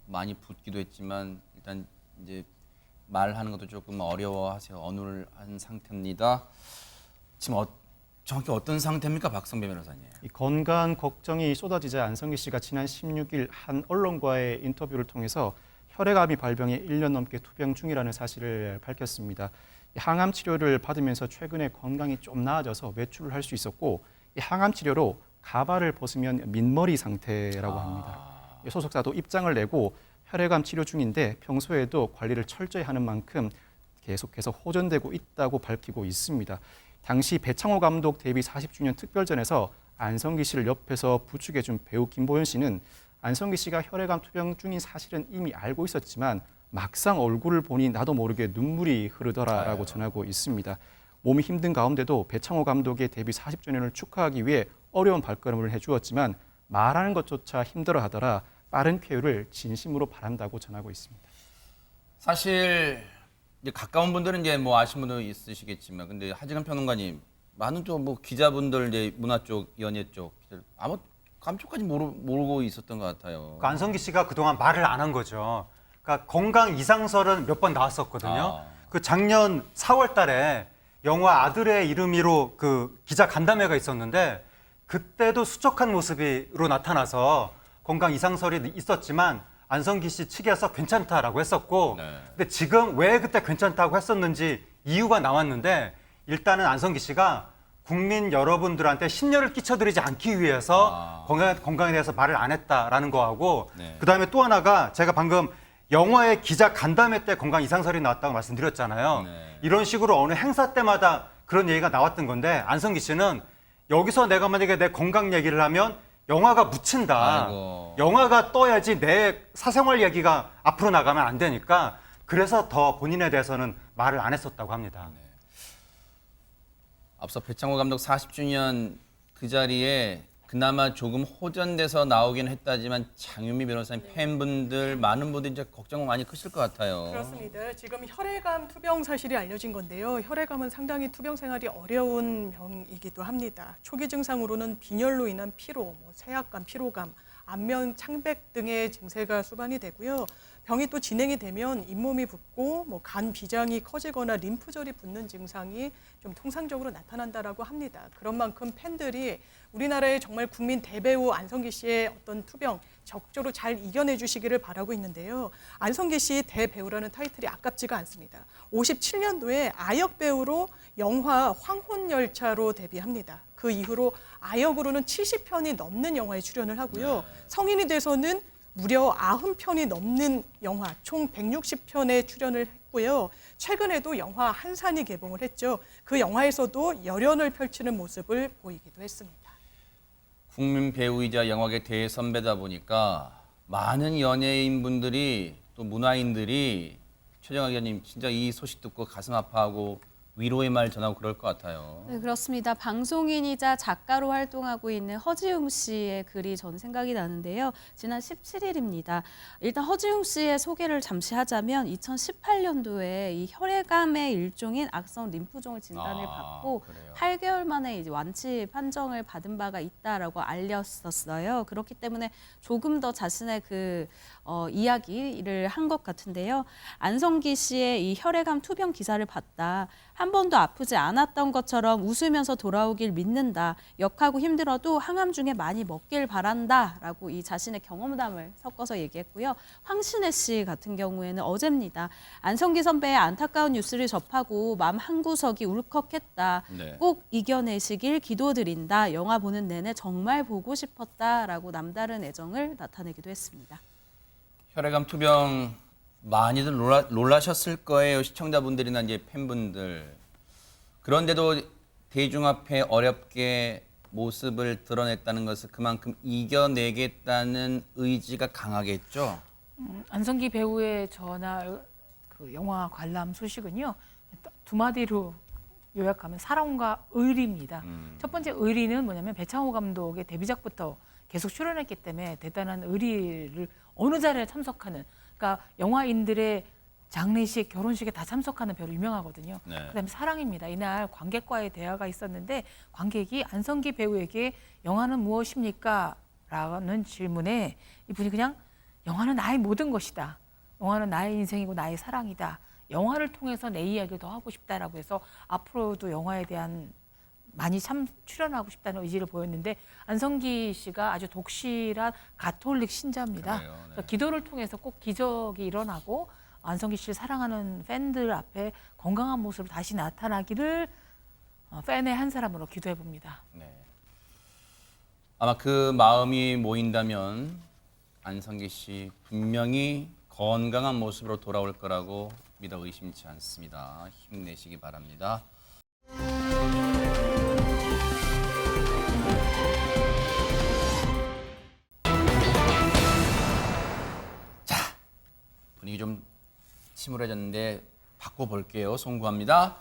많이 붓기도 했지만 일단 이제 말하는 것도 조금 어려워하세요. 어눌한 상태입니다. 지금 정확히 어떤 상태입니까, 박성배 변호사님? 이 건강 걱정이 쏟아지자 안성기 씨가 지난 16일 한 언론과의 인터뷰를 통해서 혈액암이 발병해 1년 넘게 투병 중이라는 사실을 밝혔습니다. 항암 치료를 받으면서 최근에 건강이 좀 나아져서 외출을 할 수 있었고 이 항암 치료로 가발을 벗으면 민머리 상태라고 합니다. 소속사도 입장을 내고 혈액암 치료 중인데 평소에도 관리를 철저히 하는 만큼 계속해서 호전되고 있다고 밝히고 있습니다. 당시 배창호 감독 데뷔 40주년 특별전에서 안성기 씨를 옆에서 부축해준 배우 김보현 씨는 안성기 씨가 혈액암 투병 중인 사실은 이미 알고 있었지만 막상 얼굴을 보니 나도 모르게 눈물이 흐르더라라고 전하고 있습니다. 몸이 힘든 가운데도 배창호 감독의 데뷔 40주년을 축하하기 위해 어려운 발걸음을 해주었지만 말하는 것조차 힘들어하더라. 빠른 쾌유를 진심으로 바란다고 전하고 있습니다. 사실 이제 가까운 분들은 이제 뭐 아시는 분도 있으시겠지만, 근데 하지근 평론가님, 많은 또 뭐 기자분들 이제 문화 쪽, 연예 쪽 아무 감쪽까지 모르고 있었던 것 같아요. 그 안성기 씨가 그동안 말을 안 한 거죠. 그러니까 건강 이상설은 몇 번 나왔었거든요. 그 작년 4월 달에 영화 아들의 이름으로 그 기자 간담회가 있었는데 그때도 수척한 모습으로 나타나서 건강 이상설이 있었지만 안성기 씨 측에서 괜찮다라고 했었고 근데 지금 왜 그때 괜찮다고 했었는지 이유가 나왔는데 일단은 안성기 씨가 국민 여러분들한테 심려를 끼쳐드리지 않기 위해서 건강에 대해서 말을 안 했다라는 거하고 그다음에 또 하나가 제가 방금 영화의 기자 간담회 때 건강 이상설이 나왔다고 말씀드렸잖아요. 이런 식으로 어느 행사 때마다 그런 얘기가 나왔던 건데 안성기 씨는 여기서 내가 만약에 내 건강 얘기를 하면 영화가 묻힌다. 영화가 떠야지 내 사생활 얘기가 앞으로 나가면 안 되니까 그래서 더 본인에 대해서는 말을 안 했었다고 합니다. 앞서 배창호 감독 40주년 그 자리에 그나마 조금 호전돼서 나오긴 했다지만 장유미 변호사님 팬분들 많은 분들이 이제 걱정 많이 크실 것 같아요. 그렇습니다. 지금 혈액암 투병 사실이 알려진 건데요. 혈액암은 상당히 투병 생활이 어려운 병이기도 합니다. 초기 증상으로는 빈혈로 인한 피로, 세약감, 피로감, 안면 창백 등의 증세가 수반이 되고요. 병이 또 진행이 되면 잇몸이 붓고 간 비장이 커지거나 림프절이 붓는 증상이 좀 통상적으로 나타난다라고 합니다. 그런 만큼 팬들이 우리나라의 정말 국민 대배우 안성기 씨의 어떤 투병 적극적으로 잘 이겨내 주시기를 바라고 있는데요. 안성기 씨 대배우라는 타이틀이 아깝지가 않습니다. 57년도에 아역 배우로 영화 황혼열차로 데뷔합니다. 그 이후로 아역으로는 70편이 넘는 영화에 출연을 하고요. 성인이 돼서는 무려 90편이 넘는 영화, 총 160편에 출연을 했고요. 최근에도 영화 한산이 개봉을 했죠. 그 영화에서도 열연을 펼치는 모습을 보이기도 했습니다. 국민 배우이자 영화계 대선배다 보니까 많은 연예인분들이 또 문화인들이 최정아 기자님 진짜 이 소식 듣고 가슴 아파하고 위로의 말 전하고 그럴 것 같아요. 네, 그렇습니다. 방송인이자 작가로 활동하고 있는 허지웅 씨의 글이 전 생각이 나는데요. 지난 17일입니다. 일단 허지웅 씨의 소개를 잠시 하자면 2018년도에 이 혈액암의 일종인 악성 림프종을 진단을 받고 그래요. 8개월 만에 이제 완치 판정을 받은 바가 있다라고 알렸었어요. 그렇기 때문에 조금 더 자신의 그 이야기를 한 것 같은데요. 안성기 씨의 이 혈액암 투병 기사를 봤다. 한 번도 아프지 않았던 것처럼 웃으면서 돌아오길 믿는다. 역하고 힘들어도 항암 중에 많이 먹길 바란다. 라고 이 자신의 경험담을 섞어서 얘기했고요. 황신혜 씨 같은 경우에는 어제입니다. 안성기 선배의 안타까운 뉴스를 접하고 마음 한구석이 울컥했다. 꼭 이겨내시길 기도드린다. 영화 보는 내내 정말 보고 싶었다. 라고 남다른 애정을 나타내기도 했습니다. 혈액암 투병 많이들 놀라셨을 거예요. 시청자분들이나 이제 팬분들. 그런데도 대중 앞에 어렵게 모습을 드러냈다는 것은 그만큼 이겨내겠다는 의지가 강하겠죠. 안성기 배우의 전화 그 영화 관람 소식은요. 두 마디로 요약하면 사랑과 의리입니다. 첫 번째 의리는 뭐냐면 배창호 감독의 데뷔작부터 계속 출연했기 때문에 대단한 의리를 어느 자리에 참석하는, 그러니까 영화인들의 장례식, 결혼식에 다 참석하는 배우로 유명하거든요. 그다음에 사랑입니다. 이날 관객과의 대화가 있었는데 관객이 안성기 배우에게 영화는 무엇입니까? 라는 질문에 이분이 그냥 영화는 나의 모든 것이다. 영화는 나의 인생이고 나의 사랑이다. 영화를 통해서 내 이야기를 더 하고 싶다라고 해서 앞으로도 영화에 대한 많이 출연하고 싶다는 의지를 보였는데 안성기 씨가 아주 독실한 가톨릭 신자입니다. 그래서 기도를 통해서 꼭 기적이 일어나고 안성기 씨를 사랑하는 팬들 앞에 건강한 모습으로 다시 나타나기를 팬의 한 사람으로 기도해 봅니다. 아마 그 마음이 모인다면 안성기 씨 분명히 건강한 모습으로 돌아올 거라고 믿어 의심치 않습니다. 힘내시기 바랍니다. 분위기 좀 침울해졌는데 바꿔볼게요. 송구합니다.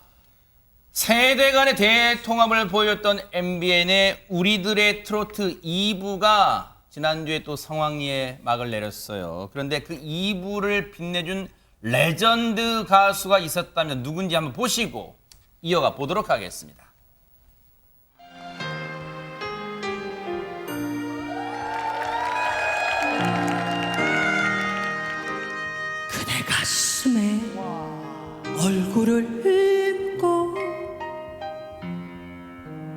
세대 간의 대통합을 보였던 MBN의 우리들의 트로트 2부가 지난주에 또 성황리에 막을 내렸어요. 그런데 그 2부를 빛내준 레전드 가수가 있었다면 누군지 한번 보시고 이어가 보도록 하겠습니다. 그대 가슴에 얼굴을 입고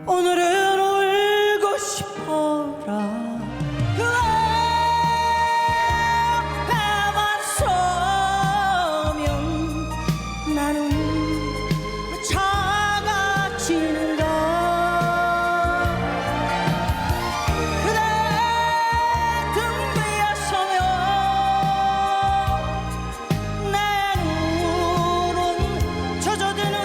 오늘은 울고 싶어라 그 앞에만 서면 나는 차가진다 그대 등 뒤에 서면 내 눈은 젖어드는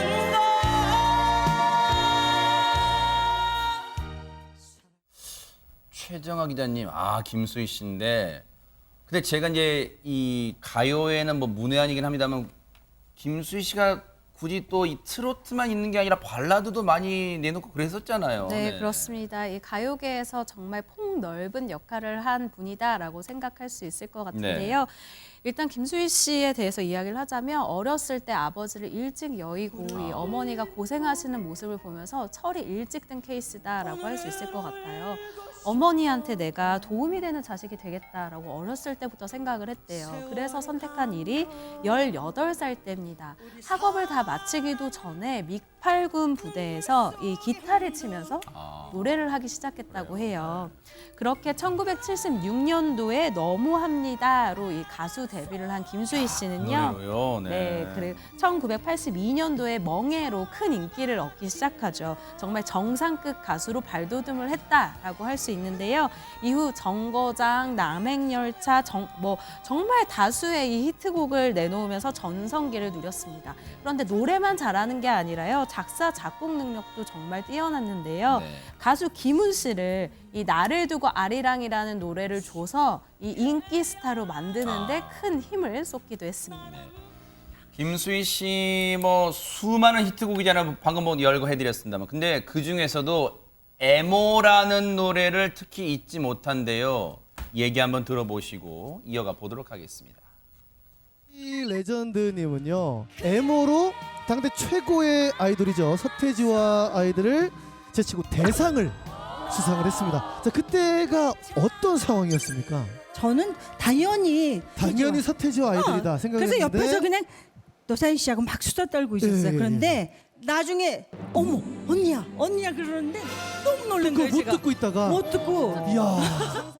최정아 기자님, 김수희 씨인데, 근데 제가 이제 이 가요에는 뭐 문외한이긴 합니다만 김수희 씨가 굳이 또 이 트로트만 있는 게 아니라 발라드도 많이 내놓고 그랬었잖아요. 네, 그렇습니다. 이 가요계에서 정말 폭넓은 역할을 한 분이다라고 생각할 수 있을 것 같은데요. 일단 김수희 씨에 대해서 이야기를 하자면 어렸을 때 아버지를 일찍 여의고 이 어머니가 고생하시는 모습을 보면서 철이 일찍 든 케이스다라고 할 수 있을 것 같아요. 어머니한테 내가 도움이 되는 자식이 되겠다라고 어렸을 때부터 생각을 했대요. 그래서 선택한 일이 18살 때입니다. 학업을 다 마치기도 전에 믹8군 부대에서 이 기타를 치면서 노래를 하기 시작했다고 해요. 그렇게 1976년도에 너무합니다로 이 가수 데뷔를 한 김수희 씨는요. 노래로요? 네. 그리고 1982년도에 멍해로 큰 인기를 얻기 시작하죠. 정말 정상급 가수로 발돋움을 했다라고 할 수 있는데요. 이후 정거장, 남행열차, 정말 다수의 이 히트곡을 내놓으면서 전성기를 누렸습니다. 그런데 노래만 잘하는 게 아니라요. 작사, 작곡 능력도 정말 뛰어났는데요. 가수 김훈 씨를 이 나를 두고 아리랑이라는 노래를 줘서 이 인기 스타로 만드는데 큰 힘을 쏟기도 했습니다. 김수희 씨 뭐 수많은 히트곡이잖아요. 방금 뭐 열거 해드렸습니다만. 근데 그 중에서도 에모라는 노래를 특히 잊지 못한데요. 얘기 한번 들어보시고 이어가 보도록 하겠습니다. 이 레전드님은요. 에모로 당대 최고의 아이돌이죠. 서태지와 아이들을 제치고 대상을 수상을 했습니다. 자, 그때가 어떤 상황이었습니까? 저는 당연히 서태지와 아이들이다 생각했는데 그래서 옆에서 그냥 노사연 씨하고 막 수다 떨고 있었어요. 그런데 나중에 어머 언니야 그러는데 너무 놀란 거예요. 못 듣고 있다가 못 듣고 이야.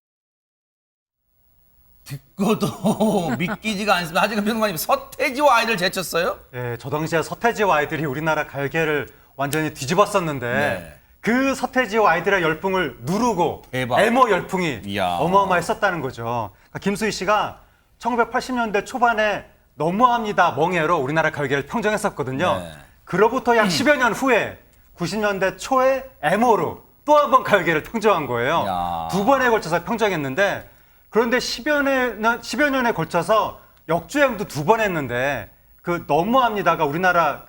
듣고도 믿기지가 않습니다. 하지만 평론가님 서태지와 아이들 제쳤어요? 네, 저 당시에 서태지와 아이들이 우리나라 가요계를 완전히 뒤집었었는데 그 서태지와 아이들의 열풍을 누르고 에모 열풍이 어마어마했었다는 거죠. 그러니까 김수희 씨가 1980년대 초반에 너무합니다 멍해로 우리나라 가요계를 평정했었거든요. 그로부터 약 10여 년 후에 90년대 초에 에모로 또 한 번 가요계를 평정한 거예요. 두 번에 걸쳐서 평정했는데 그런데 10여 년에 걸쳐서 역주행도 두 번 했는데 그 너무합니다가 우리나라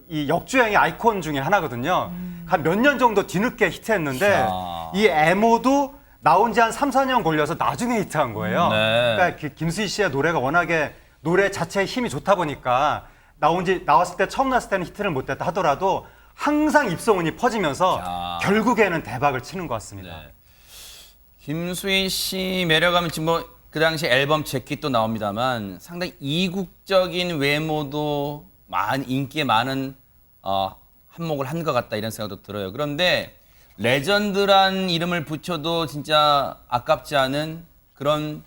이 역주행의 아이콘 중에 하나거든요. 한 몇 년 정도 뒤늦게 히트했는데 이 에모도 나온 지 한 3, 4년 걸려서 나중에 히트한 거예요. 그러니까 김수희 씨의 노래가 워낙에 노래 자체의 힘이 좋다 보니까 나왔을 때 처음 나왔을 때는 히트를 못했다 하더라도 항상 입소문이 퍼지면서 결국에는 대박을 치는 것 같습니다. 김수희 씨 매력하면 지금 뭐 그 당시 앨범 재킷도 나옵니다만 상당히 이국적인 외모도 인기에 많은 한몫을 한 것 같다 이런 생각도 들어요. 그런데 레전드란 이름을 붙여도 진짜 아깝지 않은 그런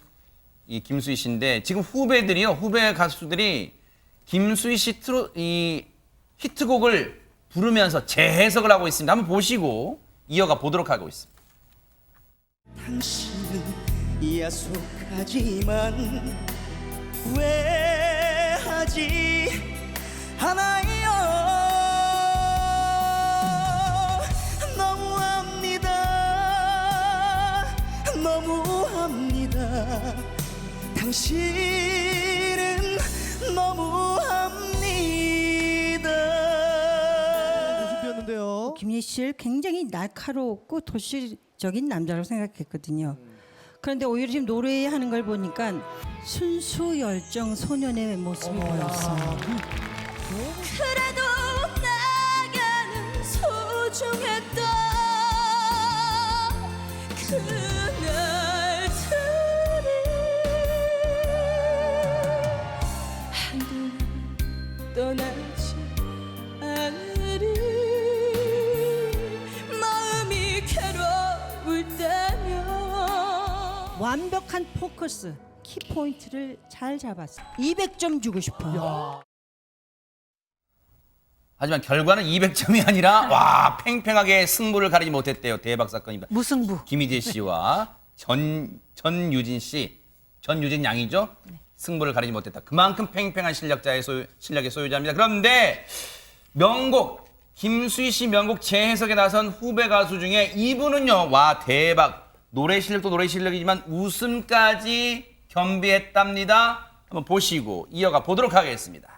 이 김수희 씨인데 지금 후배 가수들이 김수희 씨 이 히트곡을 부르면서 재해석을 하고 있습니다. 한번 보시고 이어가 보도록 하고 있습니다. 당신은 야속하지만 왜 하지 않아요. 너무합니다. 당신은 모습이었는데요. 김예희 씨를 굉장히 날카롭고 도시적인 남자라고 생각했거든요. 그런데 오히려 지금 노래하는 걸 보니까 순수 열정 소년의 모습이 보였어요. 그래도 나에게는 소중했던 그날들이 한동안 떠나지 않으리 마음이 괴로울 때면 완벽한 포커스, 키포인트를 잘 잡았어요. 200점 주고 싶어요. 하지만 결과는 200점이 아니라 와 팽팽하게 승부를 가리지 못했대요. 대박 사건입니다. 무승부. 김희재 씨와 전유진 씨, 전유진 양이죠. 승부를 가리지 못했다. 그만큼 팽팽한 실력의 소유자입니다. 그런데 명곡 김수희 씨 명곡 재해석에 나선 후배 가수 중에 이분은요. 와 대박. 노래 실력도 노래 실력이지만 웃음까지 겸비했답니다. 한번 보시고 이어가 보도록 하겠습니다.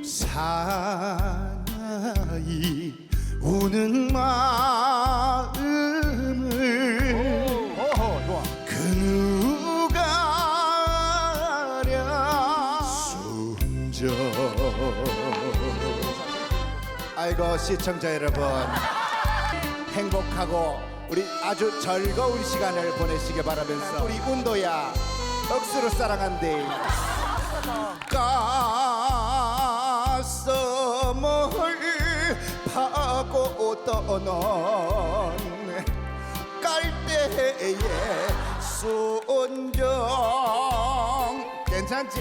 사나이 우는 마음을 그 누가 알아 숨져. 아이고 시청자 여러분 행복하고 우리 아주 즐거운 시간을 보내시길 바라면서 우리 운도야 억수로 사랑한대 가슴을 파고 떠난 깔대의 순정 괜찮지?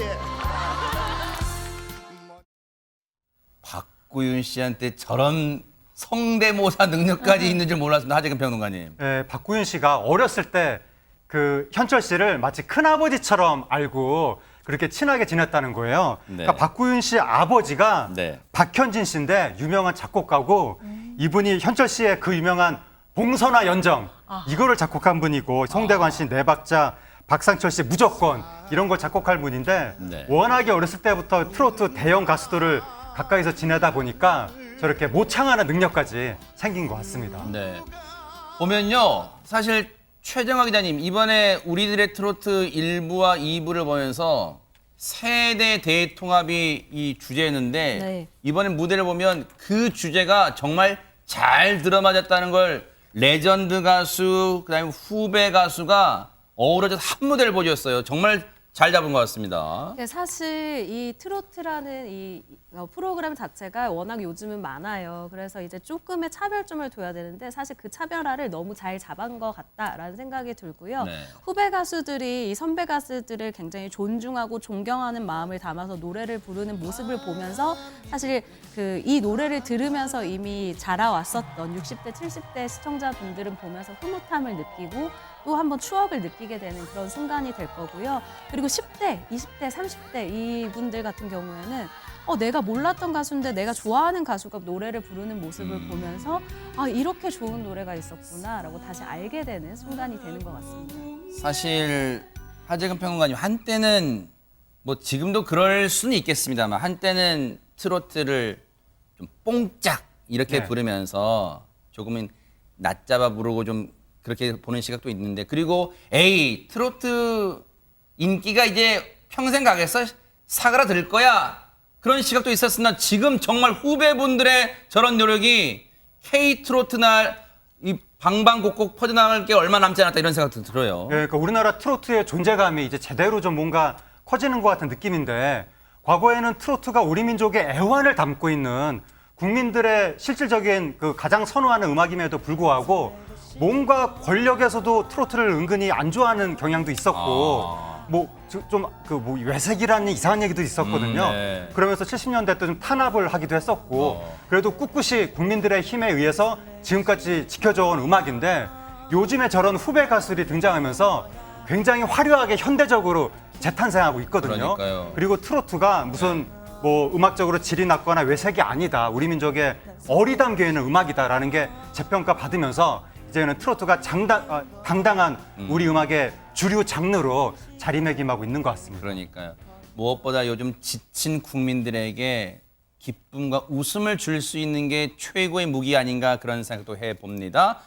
박구윤 씨한테 저런 성대모사 능력까지 있는 줄 몰랐습니다. 하재근 평론가님. 네, 박구윤 씨가 어렸을 때 그 현철 씨를 마치 큰아버지처럼 알고 그렇게 친하게 지냈다는 거예요. 네. 그러니까 박구윤 씨 아버지가 네. 박현진 씨인데 유명한 작곡가고 이분이 현철 씨의 그 유명한 봉선화 연정 이거를 작곡한 분이고 송대관 씨 네 박자, 박상철 씨 무조건 이런 걸 작곡할 분인데 네. 워낙에 어렸을 때부터 트로트 대형 가수들을 가까이서 지내다 보니까 저렇게 모창하는 능력까지 생긴 것 같습니다. 네. 보면요, 사실 최정화 기자님 이번에 우리들의 트로트 1부와 2부를 보면서 세대 대통합이 이 주제였는데 네. 이번에 무대를 보면 그 주제가 정말 잘 들어맞았다는 걸 레전드 가수 그다음에 후배 가수가 어우러져서 한 무대를 보여줬어요. 정말 잘 잡은 것 같습니다. 사실 이 트로트라는 이 프로그램 자체가 워낙 요즘은 많아요. 그래서 이제 조금의 차별점을 둬야 되는데 사실 그 차별화를 너무 잘 잡은 것 같다라는 생각이 들고요. 네. 후배 가수들이 이 선배 가수들을 굉장히 존중하고 존경하는 마음을 담아서 노래를 부르는 모습을 보면서 사실 그 이 노래를 들으면서 이미 자라왔었던 60대, 70대 시청자분들은 보면서 흐뭇함을 느끼고 또 한번 추억을 느끼게 되는 그런 순간이 될 거고요. 그리고 10대, 20대, 30대 이분들 같은 경우에는 내가 몰랐던 가수인데 내가 좋아하는 가수가 노래를 부르는 모습을 보면서 아 이렇게 좋은 노래가 있었구나라고 다시 알게 되는 순간이 되는 것 같습니다. 사실 하재근 평론가님 한때는 뭐 지금도 그럴 수는 있겠습니다만 한때는 트로트를 좀 뽕짝 이렇게 네. 부르면서 조금은 낮잡아 부르고 좀 그렇게 보는 시각도 있는데 그리고 에이 트로트 인기가 이제 평생 가겠어 사그라들 거야 그런 시각도 있었으나 지금 정말 후배분들의 저런 노력이 K-트로트 날 이 방방곡곡 퍼져나갈 게 얼마 남지 않았다 이런 생각도 들어요. 네, 그러니까 우리나라 트로트의 존재감이 이제 제대로 좀 뭔가 커지는 것 같은 느낌인데 과거에는 트로트가 우리 민족의 애환을 담고 있는 국민들의 실질적인 그 가장 선호하는 음악임에도 불구하고 뭔가 권력에서도 트로트를 은근히 안 좋아하는 경향도 있었고 뭐 외색이라는 이상한 얘기도 있었거든요. 네. 그러면서 70년대 때 좀 탄압을 하기도 했었고 그래도 꿋꿋이 국민들의 힘에 의해서 지금까지 지켜져온 음악인데 요즘에 저런 후배 가수들이 등장하면서 굉장히 화려하게 현대적으로 재탄생하고 있거든요. 그러니까요. 그리고 트로트가 무슨 뭐 음악적으로 질이 낮거나 외색이 아니다. 우리 민족의 어리담겨 있는 음악이다라는 게 재평가 받으면서 이제는 트로트가 당당한 우리 음악의 주류 장르로 자리매김하고 있는 것 같습니다. 그러니까요. 무엇보다 요즘 지친 국민들에게 기쁨과 웃음을 줄 수 있는 게 최고의 무기 아닌가 그런 생각도 해봅니다.